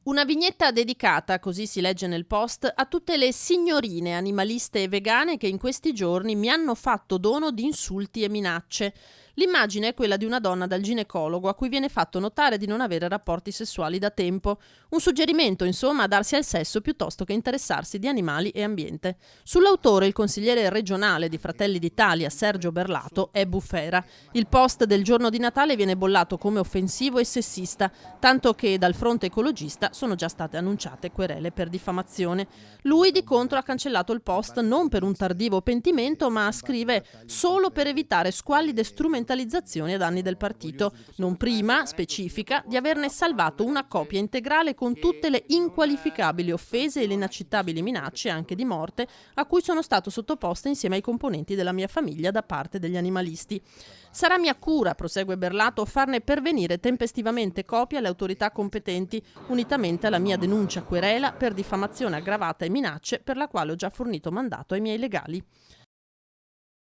Una vignetta dedicata, così si legge nel post, a tutte le signorine animaliste e vegane che in questi giorni mi hanno fatto dono di insulti e minacce. L'immagine è quella di una donna dal ginecologo a cui viene fatto notare di non avere rapporti sessuali da tempo. Un suggerimento, insomma, a darsi al sesso piuttosto che interessarsi di animali e ambiente. Sull'autore il consigliere regionale di Fratelli d'Italia, Sergio Berlato, è bufera. Il post del giorno di Natale viene bollato come offensivo e sessista, tanto che dal fronte ecologista sono già state annunciate querele per diffamazione. Lui di contro ha cancellato il post non per un tardivo pentimento, ma scrive solo per evitare squallide strumentalizzazioni a danni del partito, non prima, specifica, di averne salvato una copia integrale con tutte le inqualificabili offese e le inaccettabili minacce, anche di morte, a cui sono stato sottoposta insieme ai componenti della mia famiglia da parte degli animalisti. Sarà mia cura, prosegue Berlato, farne pervenire tempestivamente copia alle autorità competenti, unitamente alla mia denuncia querela per diffamazione aggravata e minacce, per la quale ho già fornito mandato ai miei legali.